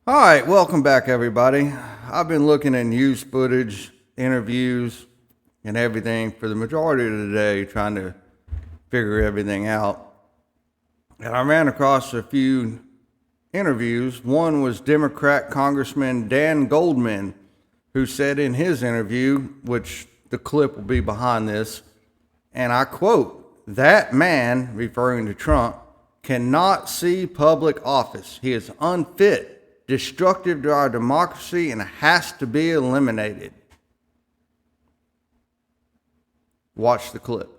All right, welcome back, everybody. I've been looking at news footage, interviews, and everything for the majority of the day, trying to figure everything out. And I ran across a few interviews. One was Democrat Congressman Dan Goldman, who said in his interview, which the clip will be behind this, and I quote, "That man," referring to Trump, "cannot see public office. He is unfit, destructive to our democracy, and has to be eliminated." Watch the clip.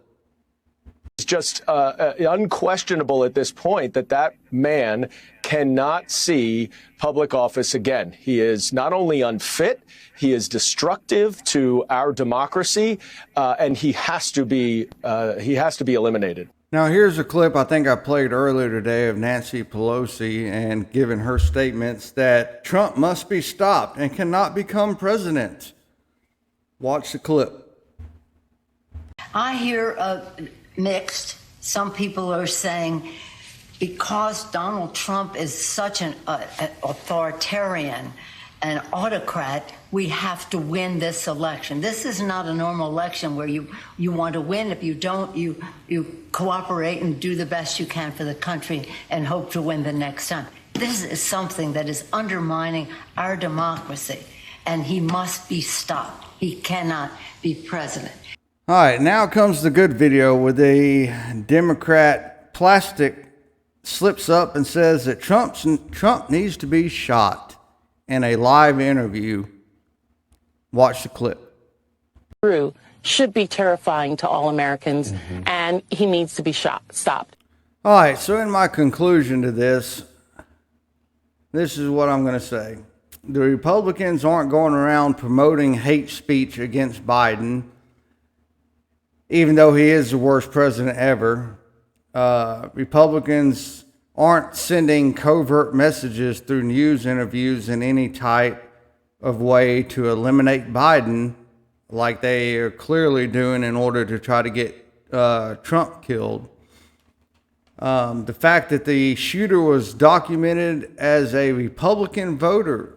It's just unquestionable at this point that man cannot see public office again. He is not only unfit, he is destructive to our democracy, and he has to be eliminated. Now, here's a clip I think I played earlier today of Nancy Pelosi and giving her statements that Trump must be stopped and cannot become president. Watch the clip. I hear mixed. Some people are saying because Donald Trump is such an authoritarian, an autocrat, we have to win this election. This is not a normal election where you want to win. If you don't, you cooperate and do the best you can for the country and hope to win the next time. This is something that is undermining our democracy, and he must be stopped. He cannot be president. All right, now comes the good video where the Democrat plastic slips up and says that Trump needs to be shot in a live interview. Watch the clip. Should be terrifying to all Americans, and he needs to be stopped. All right, so in my conclusion to this is what I'm going to say. The Republicans aren't going around promoting hate speech against Biden, even though he is the worst president ever. Republicans aren't sending covert messages through news interviews in any type of way to eliminate Biden like they are clearly doing in order to try to get Trump killed. The fact that the shooter was documented as a Republican voter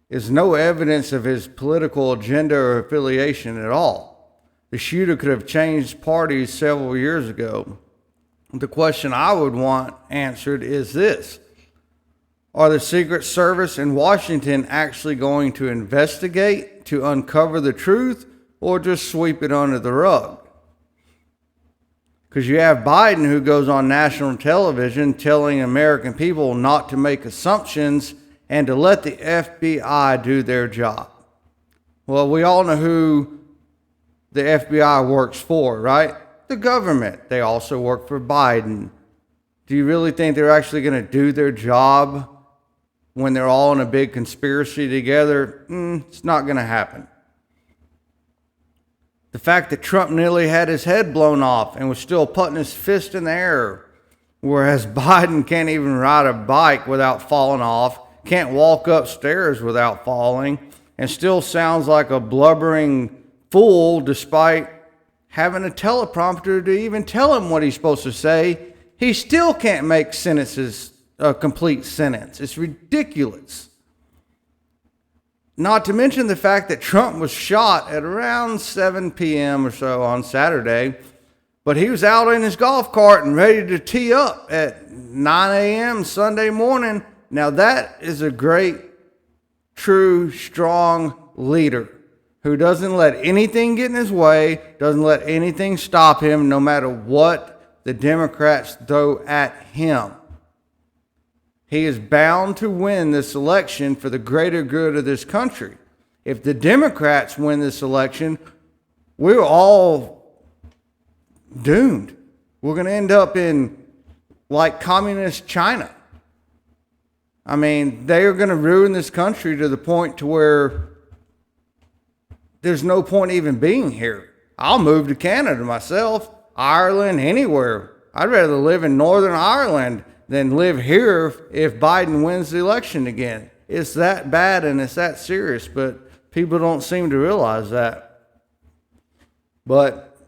is no evidence of his political agenda or affiliation at all. The shooter could have changed parties several years ago. The question I would want answered is this: are the Secret Service in Washington actually going to investigate to uncover the truth, or just sweep it under the rug? Because you have Biden, who goes on national television telling American people not to make assumptions and to let the FBI do their job. Well, we all know who the FBI works for, right? The government. They also work for Biden. Do you really think they're actually going to do their job when they're all in a big conspiracy together? It's not going to happen. The fact that Trump nearly had his head blown off and was still putting his fist in the air, whereas Biden can't even ride a bike without falling off, can't walk upstairs without falling, and still sounds like a blubbering fool despite having a teleprompter to even tell him what he's supposed to say. He still can't make sentences a complete sentence. It's ridiculous. Not to mention the fact that Trump was shot at around 7 p.m. or so on Saturday, but he was out in his golf cart and ready to tee up at 9 a.m. Sunday morning. Now that is a great, true, strong leader who doesn't let anything get in his way, doesn't let anything stop him, no matter what the Democrats throw at him. He is bound to win this election for the greater good of this country. If the Democrats win this election, we're all doomed. We're going to end up in like communist China. I mean, they are going to ruin this country to the point to where there's no point even being here. I'll move to Canada myself, Ireland, anywhere. I'd rather live in Northern Ireland than live here if Biden wins the election again. It's that bad and it's that serious, but people don't seem to realize that. But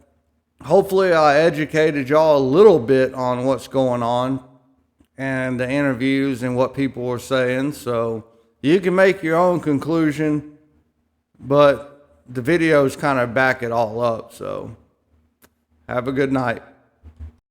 hopefully I educated y'all a little bit on what's going on and the interviews and what people were saying. So You can make your own conclusion, but the videos kind of back it all up. So have a good night.